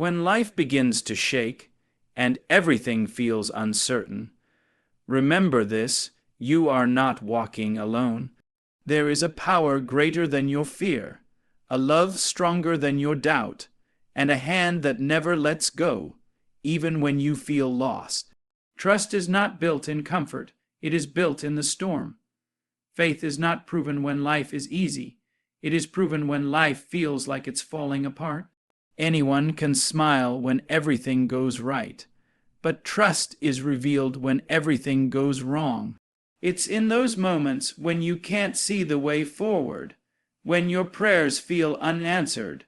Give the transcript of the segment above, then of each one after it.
When life begins to shake and everything feels uncertain, remember this: you are not walking alone. There is a power greater than your fear, a love stronger than your doubt, and a hand that never lets go, even when you feel lost. Trust is not built in comfort, it is built in the storm. Faith is not proven when life is easy, it is proven when life feels like it's falling apart. Anyone can smile when everything goes right, but trust is revealed when everything goes wrong. It's in those moments when you can't see the way forward, when your prayers feel unanswered,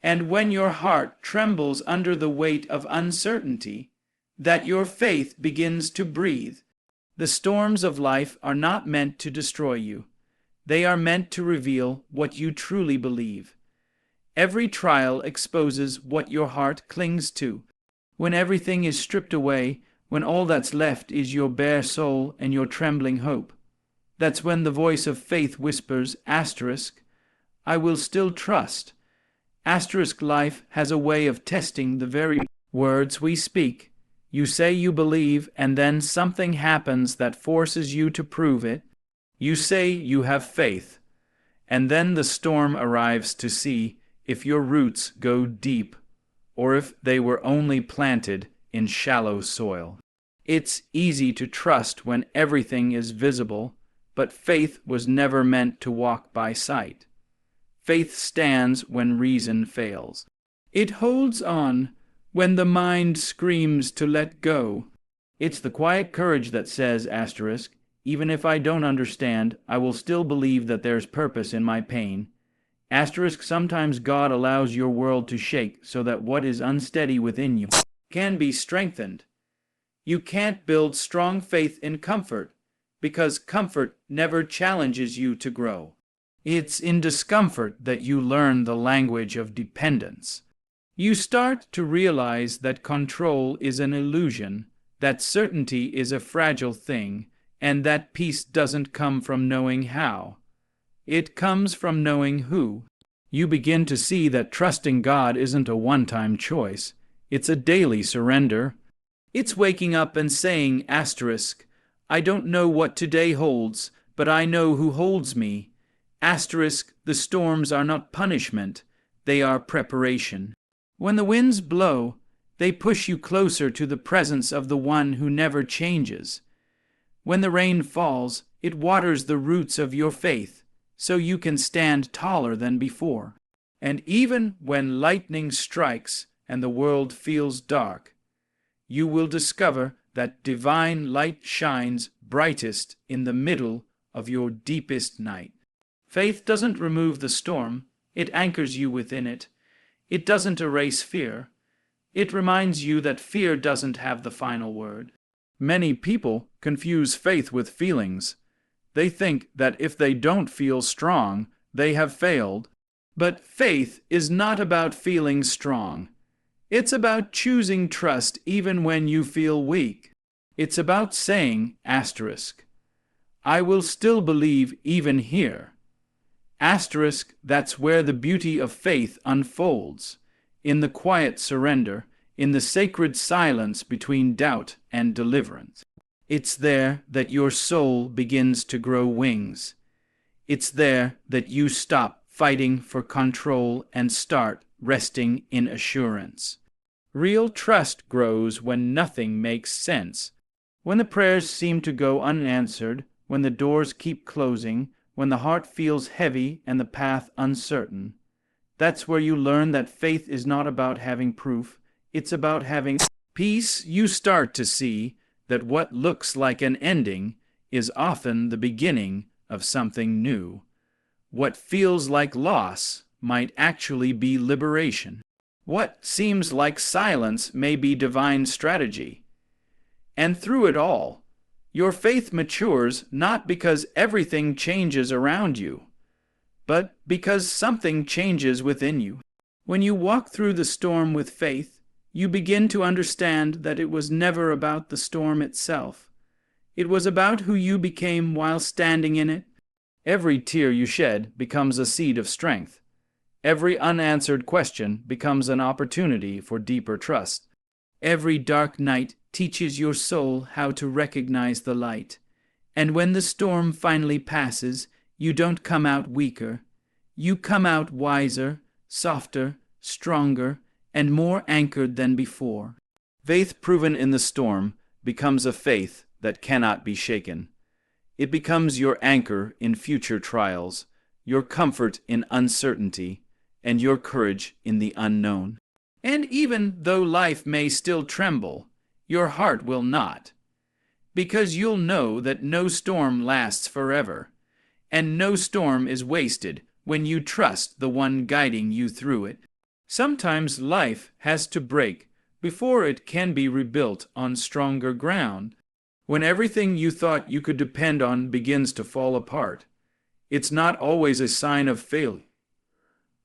and when your heart trembles under the weight of uncertainty, that your faith begins to breathe. The storms of life are not meant to destroy you. They are meant to reveal what you truly believe. Every trial exposes what your heart clings to. When everything is stripped away, when all that's left is your bare soul and your trembling hope, that's when the voice of faith whispers, I will still trust. Life has a way of testing the very words we speak. You say you believe, and then something happens that forces you to prove it. You say you have faith, and then the storm arrives to see if your roots go deep, or if they were only planted in shallow soil. It's easy to trust when everything is visible, but faith was never meant to walk by sight. Faith stands when reason fails. It holds on when the mind screams to let go. It's the quiet courage that says, even if I don't understand, I will still believe that there's purpose in my pain. Sometimes God allows your world to shake so that what is unsteady within you can be strengthened. You can't build strong faith in comfort, because comfort never challenges you to grow. It's in discomfort that you learn the language of dependence. You start to realize that control is an illusion, that certainty is a fragile thing, and that peace doesn't come from knowing how. It comes from knowing who. You begin to see that trusting God isn't a one-time choice. It's a daily surrender. It's waking up and saying, I don't know what today holds, but I know who holds me. The storms are not punishment, they are preparation. When the winds blow, they push you closer to the presence of the one who never changes. When the rain falls, it waters the roots of your faith, so you can stand taller than before. And even when lightning strikes and the world feels dark, you will discover that divine light shines brightest in the middle of your deepest night. Faith doesn't remove the storm, it anchors you within it. It doesn't erase fear. It reminds you that fear doesn't have the final word. Many people confuse faith with feelings. They think that if they don't feel strong, they have failed. But faith is not about feeling strong. It's about choosing trust even when you feel weak. It's about saying, I will still believe even here. That's where the beauty of faith unfolds, in the quiet surrender, in the sacred silence between doubt and deliverance. It's there that your soul begins to grow wings. It's there that you stop fighting for control and start resting in assurance. Real trust grows when nothing makes sense. When the prayers seem to go unanswered, when the doors keep closing, when the heart feels heavy and the path uncertain. That's where you learn that faith is not about having proof, it's about having peace. You start to see that what looks like an ending is often the beginning of something new. What feels like loss might actually be liberation. What seems like silence may be divine strategy. And through it all, your faith matures not because everything changes around you, but because something changes within you. When you walk through the storm with faith, you begin to understand that it was never about the storm itself. It was about who you became while standing in it. Every tear you shed becomes a seed of strength. Every unanswered question becomes an opportunity for deeper trust. Every dark night teaches your soul how to recognize the light. And when the storm finally passes, you don't come out weaker. You come out wiser, softer, stronger, and more anchored than before. Faith proven in the storm becomes a faith that cannot be shaken. It becomes your anchor in future trials, your comfort in uncertainty, and your courage in the unknown. And even though life may still tremble, your heart will not, because you'll know that no storm lasts forever, and no storm is wasted when you trust the one guiding you through it. Sometimes life has to break before it can be rebuilt on stronger ground. When everything you thought you could depend on begins to fall apart, it's not always a sign of failure.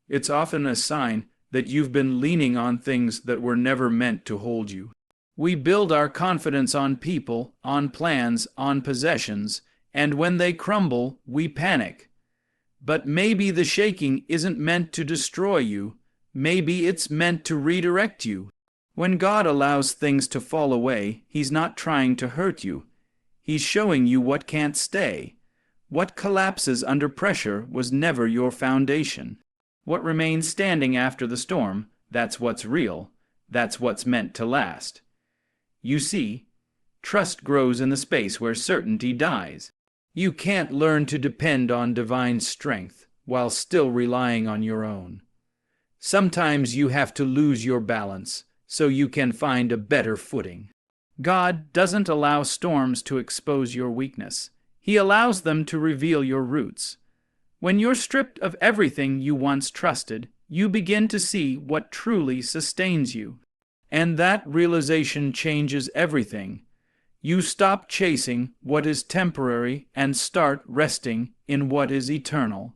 It's often a sign that you've been leaning on things that were never meant to hold you. We build our confidence on people, on plans, on possessions, and when they crumble, we panic. But maybe the shaking isn't meant to destroy you. Maybe it's meant to redirect you. When God allows things to fall away, He's not trying to hurt you. He's showing you what can't stay. What collapses under pressure was never your foundation. What remains standing after the storm, that's what's real. That's what's meant to last. You see, trust grows in the space where certainty dies. You can't learn to depend on divine strength while still relying on your own. Sometimes you have to lose your balance so you can find a better footing. God doesn't allow storms to expose your weakness. He allows them to reveal your roots. When you're stripped of everything you once trusted, you begin to see what truly sustains you. And that realization changes everything. You stop chasing what is temporary and start resting in what is eternal.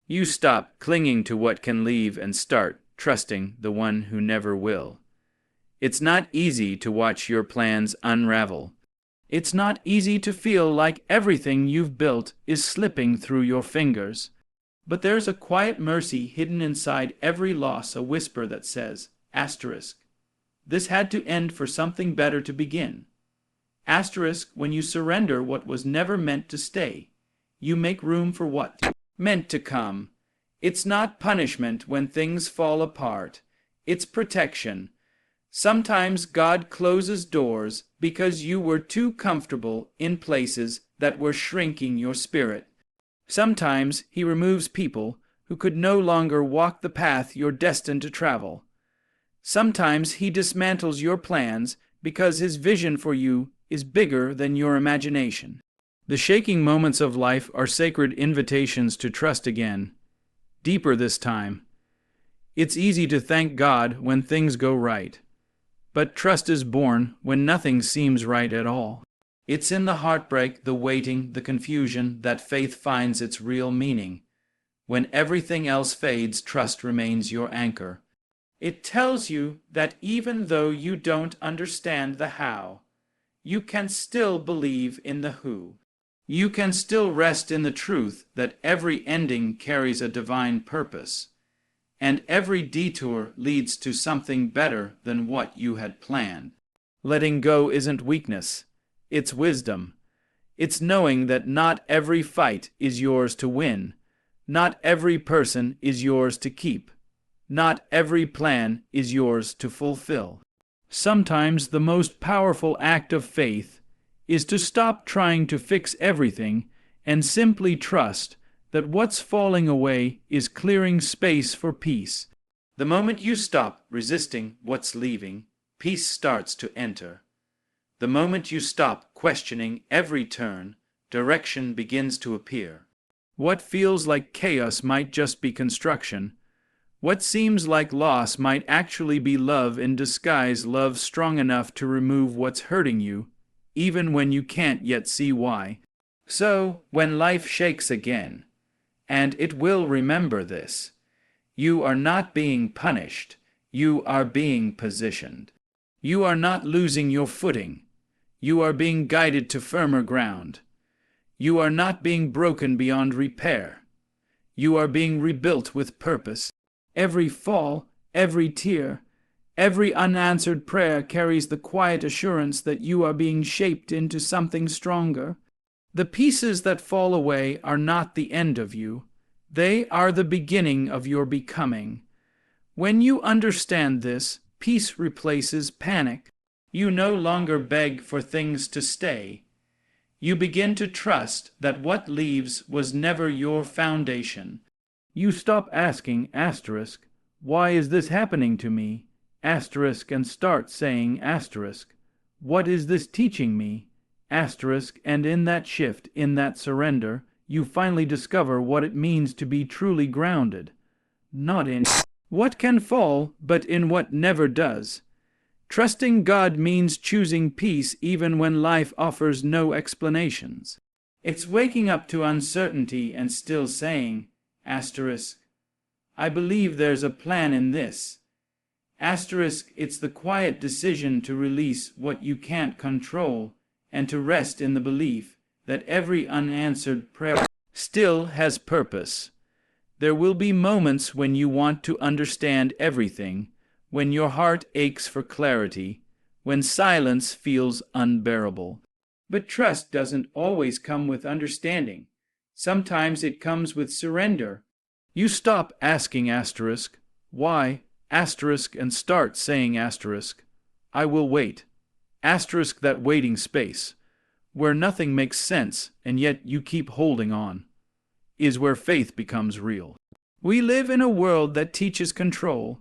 You stop clinging to what can leave and start trusting the one who never will. It's not easy to watch your plans unravel. It's not easy to feel like everything you've built is slipping through your fingers. But there's a quiet mercy hidden inside every loss, a whisper that says, asterisk, this had to end for something better to begin. Asterisk, when you surrender what was never meant to stay, you make room for what meant to come. It's not punishment when things fall apart. It's protection. Sometimes God closes doors because you were too comfortable in places that were shrinking your spirit. Sometimes He removes people who could no longer walk the path you're destined to travel. Sometimes He dismantles your plans because His vision for you is bigger than your imagination. The shaking moments of life are sacred invitations to trust again, deeper this time. It's easy to thank God when things go right. But trust is born when nothing seems right at all. It's in the heartbreak, the waiting, the confusion that faith finds its real meaning. When everything else fades, trust remains your anchor. It tells you that even though you don't understand the how, you can still believe in the who. You can still rest in the truth that every ending carries a divine purpose. And every detour leads to something better than what you had planned. Letting go isn't weakness, it's wisdom. It's knowing that not every fight is yours to win, not every person is yours to keep, not every plan is yours to fulfill. Sometimes the most powerful act of faith is to stop trying to fix everything and simply trust that what's falling away is clearing space for peace. The moment you stop resisting what's leaving, peace starts to enter. The moment you stop questioning every turn, direction begins to appear. What feels like chaos might just be construction. What seems like loss might actually be love in disguise, love strong enough to remove what's hurting you, even when you can't yet see why. So, when life shakes again, and it will remember this, you are not being punished, you are being positioned. You are not losing your footing, you are being guided to firmer ground. You are not being broken beyond repair, you are being rebuilt with purpose. Every fall, every tear, every unanswered prayer carries the quiet assurance that you are being shaped into something stronger. The pieces that fall away are not the end of you. They are the beginning of your becoming. When you understand this, peace replaces panic. You no longer beg for things to stay. You begin to trust that what leaves was never your foundation. You stop asking asterisk, why is this happening to me? Asterisk, and start saying asterisk, what is this teaching me? Asterisk, and in that shift, in that surrender, you finally discover what it means to be truly grounded. Not in what can fall, but in what never does. Trusting God means choosing peace even when life offers no explanations. It's waking up to uncertainty and still saying, asterisk, I believe there's a plan in this. Asterisk, it's the quiet decision to release what you can't control and to rest in the belief that every unanswered prayer still has purpose. There will be moments when you want to understand everything, when your heart aches for clarity, when silence feels unbearable. But trust doesn't always come with understanding. Sometimes it comes with surrender. You stop asking asterisk, why, asterisk, and start saying asterisk, I will wait. Asterisk, that waiting space, where nothing makes sense and yet you keep holding on, is where faith becomes real. We live in a world that teaches control.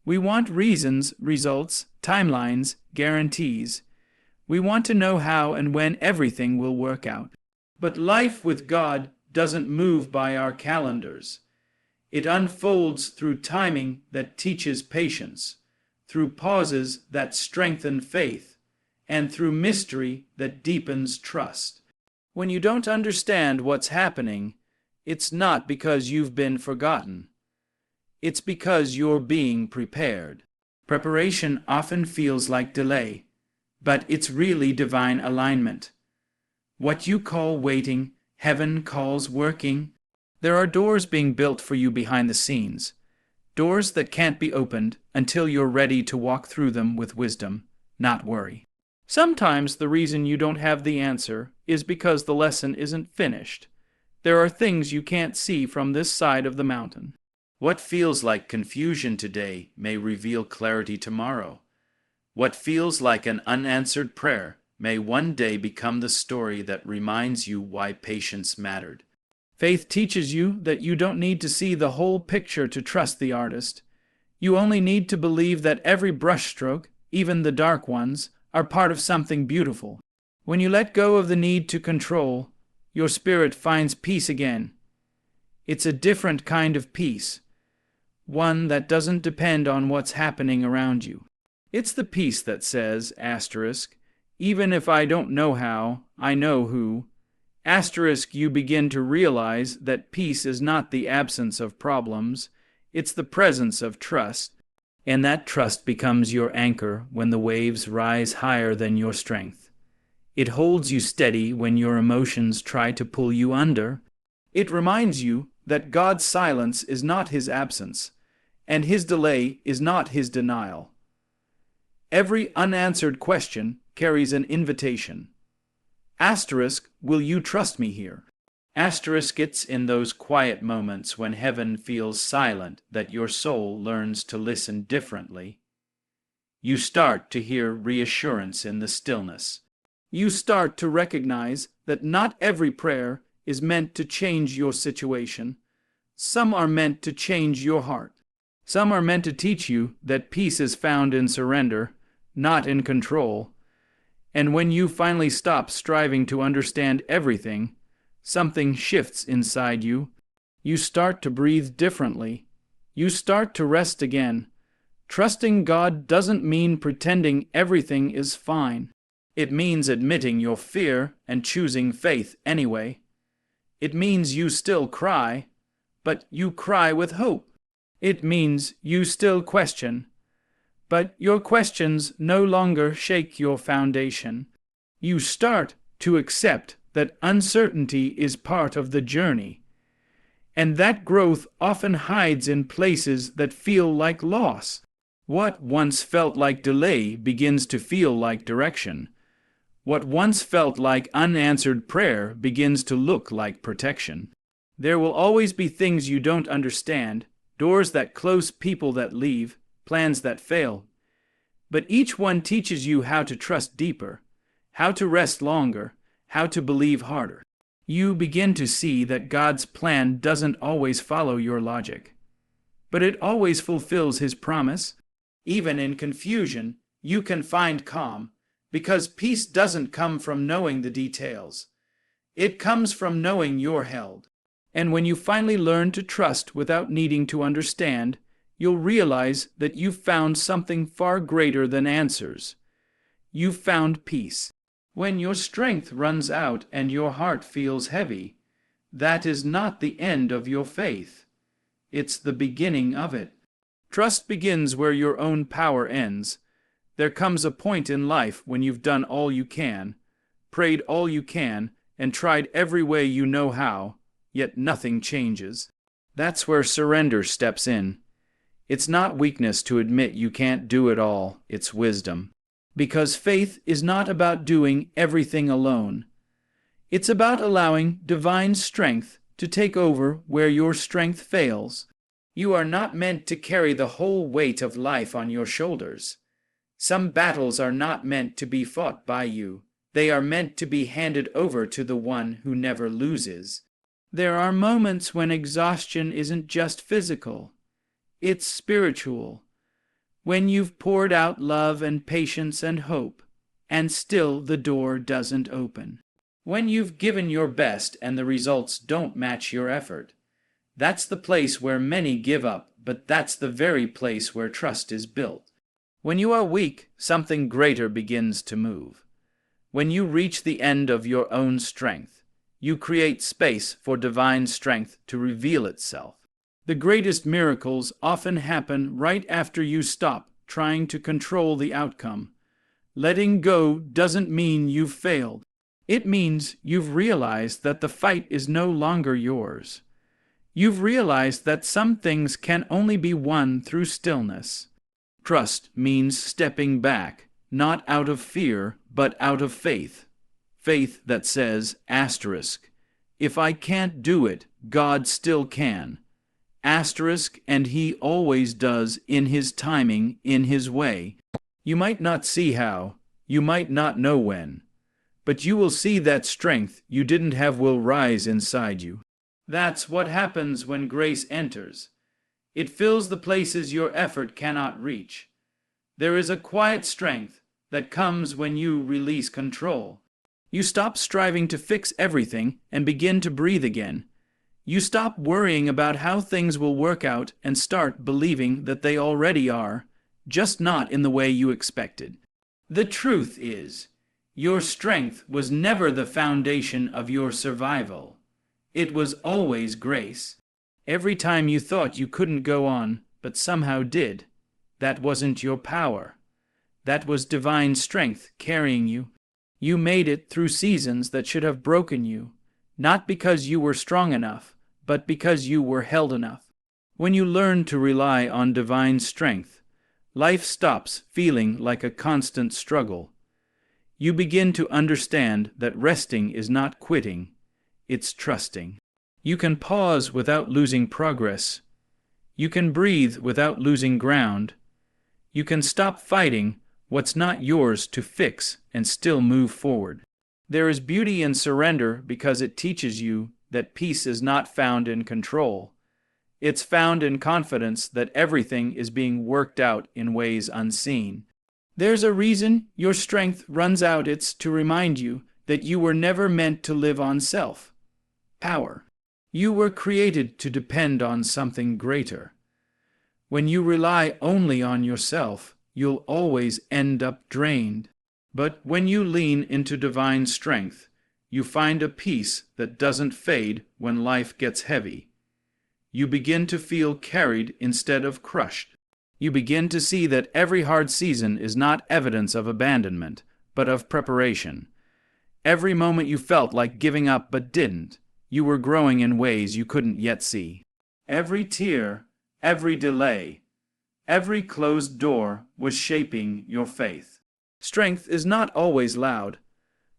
We want reasons, results, timelines, guarantees. We want to know how and when everything will work out. But life with God doesn't move by our calendars. It unfolds through timing that teaches patience, through pauses that strengthen faith, and through mystery that deepens trust. When you don't understand what's happening, it's not because you've been forgotten. It's because you're being prepared. Preparation often feels like delay, but it's really divine alignment. What you call waiting, heaven calls working. There are doors being built for you behind the scenes, doors that can't be opened until you're ready to walk through them with wisdom, not worry. Sometimes the reason you don't have the answer is because the lesson isn't finished. There are things you can't see from this side of the mountain. What feels like confusion today may reveal clarity tomorrow. What feels like an unanswered prayer may one day become the story that reminds you why patience mattered. Faith teaches you that you don't need to see the whole picture to trust the artist. You only need to believe that every brushstroke, even the dark ones, are part of something beautiful. When you let go of the need to control, your spirit finds peace again. It's a different kind of peace, one that doesn't depend on what's happening around you. It's the peace that says, asterisk, even if I don't know how, I know who. Asterisk, you begin to realize that peace is not the absence of problems, it's the presence of trust, and that trust becomes your anchor when the waves rise higher than your strength. It holds you steady when your emotions try to pull you under. It reminds you that God's silence is not his absence, and his delay is not his denial. Every unanswered question carries an invitation. Asterisk, will you trust me here? Asterisk, it's in those quiet moments when heaven feels silent that your soul learns to listen differently. You start to hear reassurance in the stillness. You start to recognize that not every prayer is meant to change your situation. Some are meant to change your heart. Some are meant to teach you that peace is found in surrender, not in control. And when you finally stop striving to understand everything, something shifts inside you. You start to breathe differently. You start to rest again. Trusting God doesn't mean pretending everything is fine. It means admitting your fear and choosing faith anyway. It means you still cry, but you cry with hope. It means you still question, but your questions no longer shake your foundation. You start to accept that uncertainty is part of the journey. And that growth often hides in places that feel like loss. What once felt like delay begins to feel like direction. What once felt like unanswered prayer begins to look like protection. There will always be things you don't understand, doors that close, people that leave, plans that fail. But each one teaches you how to trust deeper, how to rest longer, how to believe harder. You begin to see that God's plan doesn't always follow your logic, but it always fulfills His promise. Even in confusion, you can find calm, because peace doesn't come from knowing the details. It comes from knowing you're held. And when you finally learn to trust without needing to understand, you'll realize that you've found something far greater than answers. You've found peace. When your strength runs out and your heart feels heavy, that is not the end of your faith. It's the beginning of it. Trust begins where your own power ends. There comes a point in life when you've done all you can, prayed all you can, and tried every way you know how, yet nothing changes. That's where surrender steps in. It's not weakness to admit you can't do it all, it's wisdom. Because faith is not about doing everything alone. It's about allowing divine strength to take over where your strength fails. You are not meant to carry the whole weight of life on your shoulders. Some battles are not meant to be fought by you. They are meant to be handed over to the one who never loses. There are moments when exhaustion isn't just physical. It's spiritual. When you've poured out love and patience and hope, and still the door doesn't open. When you've given your best and the results don't match your effort. That's the place where many give up, but that's the very place where trust is built. When you are weak, something greater begins to move. When you reach the end of your own strength, you create space for divine strength to reveal itself. The greatest miracles often happen right after you stop trying to control the outcome. Letting go doesn't mean you've failed. It means you've realized that the fight is no longer yours. You've realized that some things can only be won through stillness. Trust means stepping back, not out of fear, but out of faith. Faith that says, asterisk, if I can't do it, God still can. Asterisk, and He always does in His timing, in His way. You might not see how, you might not know when, but you will see that strength you didn't have will rise inside you. That's what happens when grace enters. It fills the places your effort cannot reach. There is a quiet strength that comes when you release control. You stop striving to fix everything and begin to breathe again. You stop worrying about how things will work out and start believing that they already are, just not in the way you expected. The truth is, your strength was never the foundation of your survival. It was always grace. Every time you thought you couldn't go on, but somehow did, that wasn't your power. That was divine strength carrying you. You made it through seasons that should have broken you, not because you were strong enough, but because you were held enough. When you learn to rely on divine strength, life stops feeling like a constant struggle. You begin to understand that resting is not quitting, it's trusting. You can pause without losing progress. You can breathe without losing ground. You can stop fighting what's not yours to fix and still move forward. There is beauty in surrender because it teaches you that peace is not found in control. It's found in confidence that everything is being worked out in ways unseen. There's a reason your strength runs out. It's to remind you that you were never meant to live on self-power. You were created to depend on something greater. When you rely only on yourself, you'll always end up drained. But when you lean into divine strength, you find a peace that doesn't fade when life gets heavy. You begin to feel carried instead of crushed. You begin to see that every hard season is not evidence of abandonment, but of preparation. Every moment you felt like giving up but didn't, you were growing in ways you couldn't yet see. Every tear, every delay, every closed door was shaping your faith. Strength is not always loud.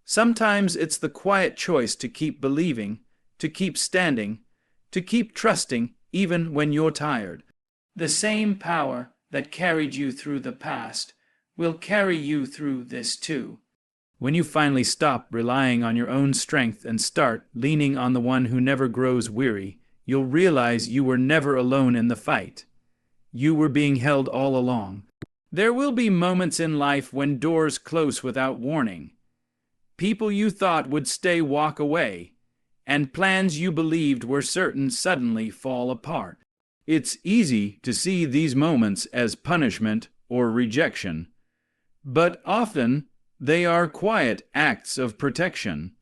Sometimes it's the quiet choice to keep believing, to keep standing, to keep trusting even when you're tired. The same power that carried you through the past will carry you through this too. When you finally stop relying on your own strength and start leaning on the one who never grows weary, you'll realize you were never alone in the fight. You were being held all along. There will be moments in life when doors close without warning. People you thought would stay walk away, and plans you believed were certain suddenly fall apart. It's easy to see these moments as punishment or rejection, but often they are quiet acts of protection.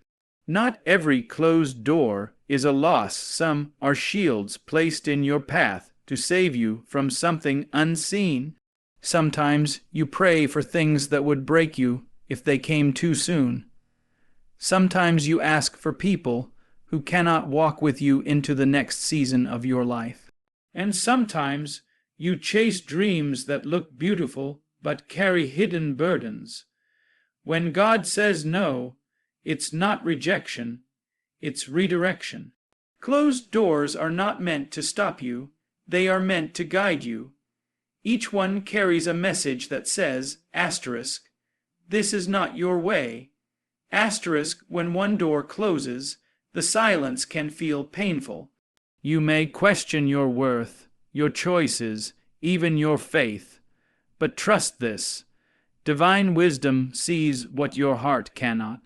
Not every closed door is a loss. Some are shields placed in your path to save you from something unseen. Sometimes you pray for things that would break you if they came too soon. Sometimes you ask for people who cannot walk with you into the next season of your life. And sometimes you chase dreams that look beautiful but carry hidden burdens. When God says no, it's not rejection, it's redirection. Closed doors are not meant to stop you, they are meant to guide you. Each one carries a message that says, asterisk, this is not your way. Asterisk, when one door closes, the silence can feel painful. You may question your worth, your choices, even your faith. But trust this. Divine wisdom sees what your heart cannot.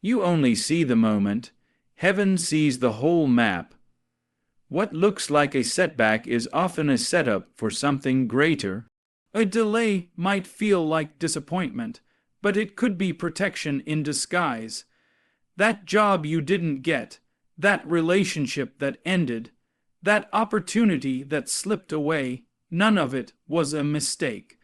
You only see the moment. Heaven sees the whole map. What looks like a setback is often a setup for something greater. A delay might feel like disappointment, but it could be protection in disguise. That job you didn't get, that relationship that ended, that opportunity that slipped away, none of it was a mistake.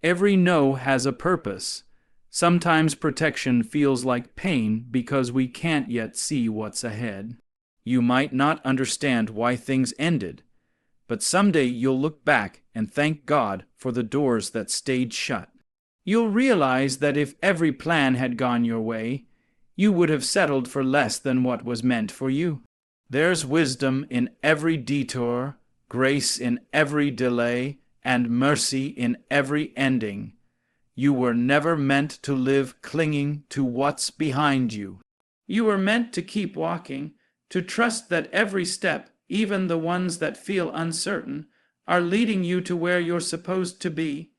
Every no has a purpose. Sometimes protection feels like pain because we can't yet see what's ahead. You might not understand why things ended, but someday you'll look back and thank God for the doors that stayed shut. You'll realize that if every plan had gone your way, you would have settled for less than what was meant for you. There's wisdom in every detour, grace in every delay, and mercy in every ending. You were never meant to live clinging to what's behind you. You were meant to keep walking, to trust that every step, even the ones that feel uncertain, are leading you to where you're supposed to be.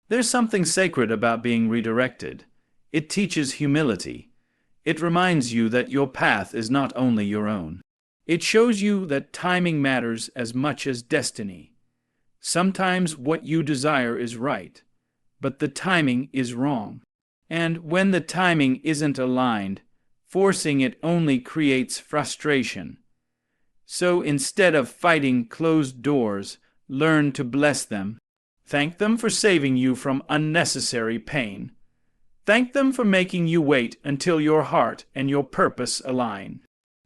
There's something sacred about being redirected. It teaches humility. It reminds you that your path is not only your own. It shows you that timing matters as much as destiny. Sometimes what you desire is right, but the timing is wrong. And when the timing isn't aligned, forcing it only creates frustration. So instead of fighting closed doors, learn to bless them. Thank them for saving you from unnecessary pain. Thank them for making you wait until your heart and your purpose align.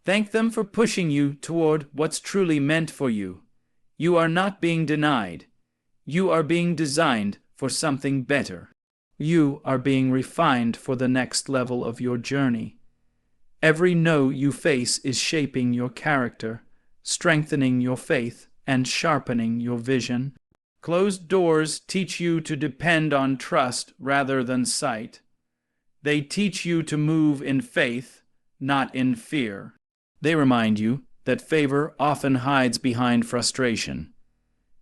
Thank them for pushing you toward what's truly meant for you. You are not being denied. You are being designed for something better. You are being refined for the next level of your journey. Every no you face is shaping your character, strengthening your faith, and sharpening your vision. Closed doors teach you to depend on trust rather than sight. They teach you to move in faith, not in fear. They remind you that favor often hides behind frustration.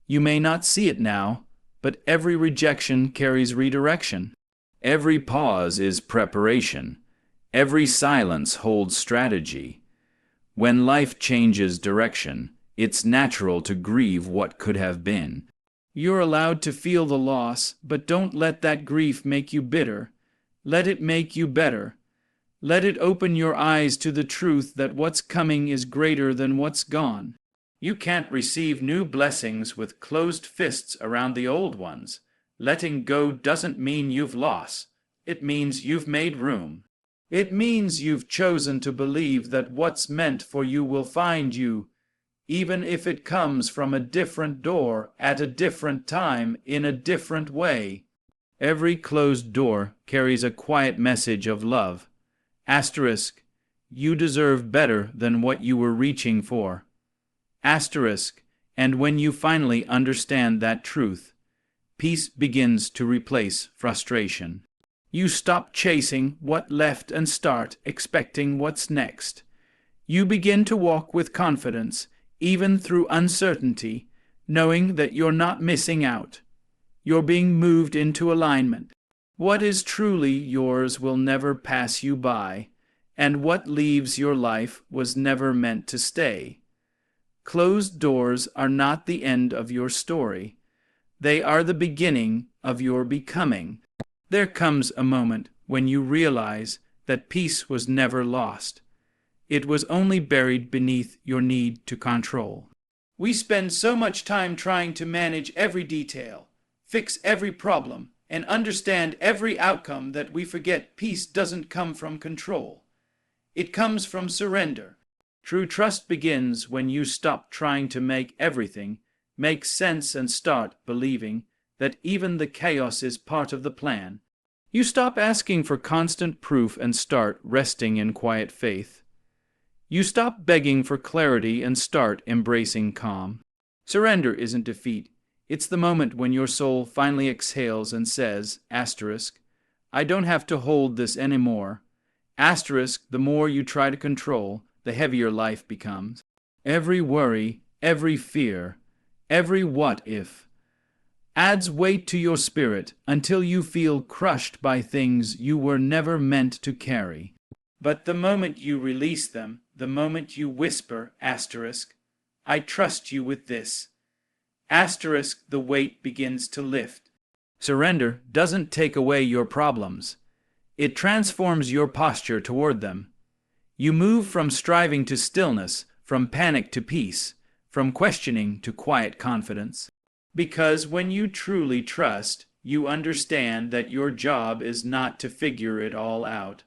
You may not see it now, but every rejection carries redirection. Every pause is preparation. Every silence holds strategy. When life changes direction, it's natural to grieve what could have been. You're allowed to feel the loss, but don't let that grief make you bitter. Let it make you better. Let it open your eyes to the truth that what's coming is greater than what's gone. You can't receive new blessings with closed fists around the old ones. Letting go doesn't mean you've lost. It means you've made room. It means you've chosen to believe that what's meant for you will find you, even if it comes from a different door, at a different time, in a different way. Every closed door carries a quiet message of love. Asterisk, you deserve better than what you were reaching for. Asterisk, and when you finally understand that truth, peace begins to replace frustration. You stop chasing what left and start expecting what's next. You begin to walk with confidence, even through uncertainty, knowing that you're not missing out. You're being moved into alignment. What is truly yours will never pass you by, and what leaves your life was never meant to stay. Closed doors are not the end of your story. They are the beginning of your becoming. There comes a moment when you realize that peace was never lost. It was only buried beneath your need to control. We spend so much time trying to manage every detail, fix every problem, and understand every outcome that we forget peace doesn't come from control. It comes from surrender. True trust begins when you stop trying to make everything make sense and start believing that even the chaos is part of the plan. You stop asking for constant proof and start resting in quiet faith. You stop begging for clarity and start embracing calm. Surrender isn't defeat. It's the moment when your soul finally exhales and says, asterisk, I don't have to hold this anymore. Asterisk, the more you try to control, the heavier life becomes. Every worry, every fear, every what if adds weight to your spirit until you feel crushed by things you were never meant to carry. But the moment you release them, the moment you whisper, asterisk, I trust you with this, asterisk, the weight begins to lift. Surrender doesn't take away your problems. It transforms your posture toward them. You move from striving to stillness, from panic to peace, from questioning to quiet confidence. Because when you truly trust, you understand that your job is not to figure it all out,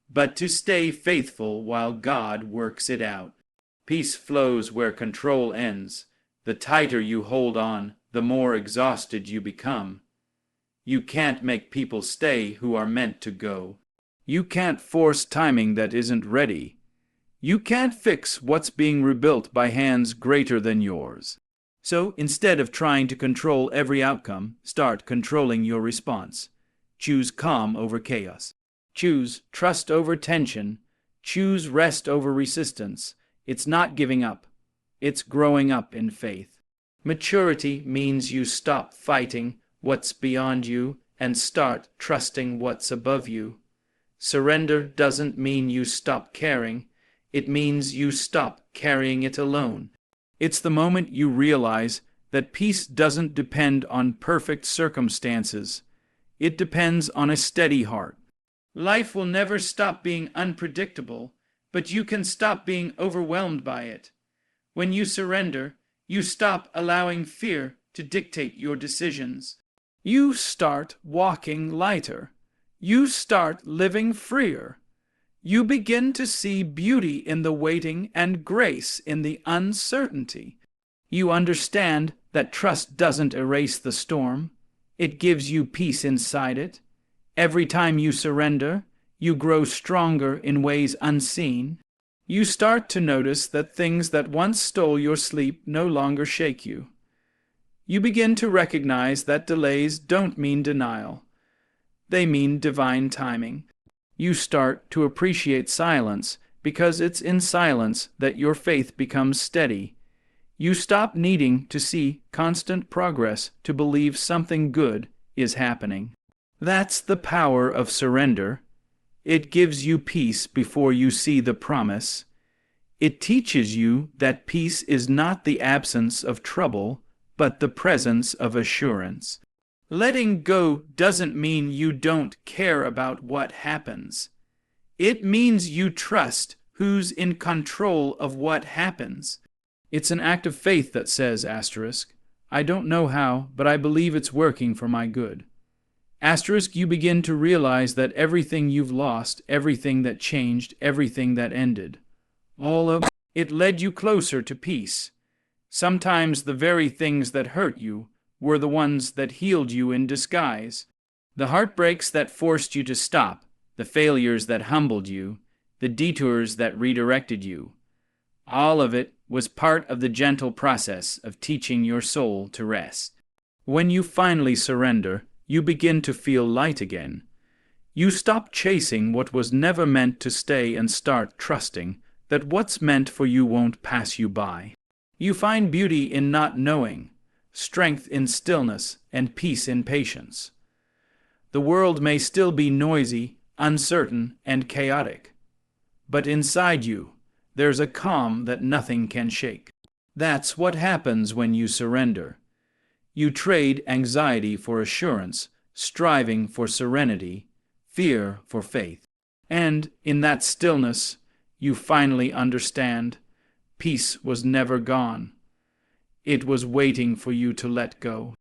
but to stay faithful while God works it out. Peace flows where control ends. The tighter you hold on, the more exhausted you become. You can't make people stay who are meant to go. You can't force timing that isn't ready. You can't fix what's being rebuilt by hands greater than yours. So instead of trying to control every outcome, start controlling your response. Choose calm over chaos. Choose trust over tension. Choose rest over resistance. It's not giving up. It's growing up in faith. Maturity means you stop fighting what's beyond you and start trusting what's above you. Surrender doesn't mean you stop caring. It means you stop carrying it alone. It's the moment you realize that peace doesn't depend on perfect circumstances. It depends on a steady heart. Life will never stop being unpredictable, but you can stop being overwhelmed by it. When you surrender, you stop allowing fear to dictate your decisions. You start walking lighter. You start living freer. You begin to see beauty in the waiting and grace in the uncertainty. You understand that trust doesn't erase the storm. It gives you peace inside it. Every time you surrender, you grow stronger in ways unseen. You start to notice that things that once stole your sleep no longer shake you. You begin to recognize that delays don't mean denial. They mean divine timing. You start to appreciate silence because it's in silence that your faith becomes steady. You stop needing to see constant progress to believe something good is happening. That's the power of surrender. It gives you peace before you see the promise. It teaches you that peace is not the absence of trouble, but the presence of assurance. Letting go doesn't mean you don't care about what happens. It means you trust who's in control of what happens. It's an act of faith that says, asterisk, I don't know how, but I believe it's working for my good. Asterisk, you begin to realize that everything you've lost, everything that changed, everything that ended, all of it led you closer to peace. Sometimes the very things that hurt you were the ones that healed you in disguise. The heartbreaks that forced you to stop, the failures that humbled you, the detours that redirected you, all of it was part of the gentle process of teaching your soul to rest. When you finally surrender, you begin to feel light again. You stop chasing what was never meant to stay and start trusting that what's meant for you won't pass you by. You find beauty in not knowing, strength in stillness, and peace in patience. The world may still be noisy, uncertain, and chaotic, but inside you, there's a calm that nothing can shake. That's what happens when you surrender. You trade anxiety for assurance, striving for serenity, fear for faith. And in that stillness, you finally understand peace was never gone. It was waiting for you to let go.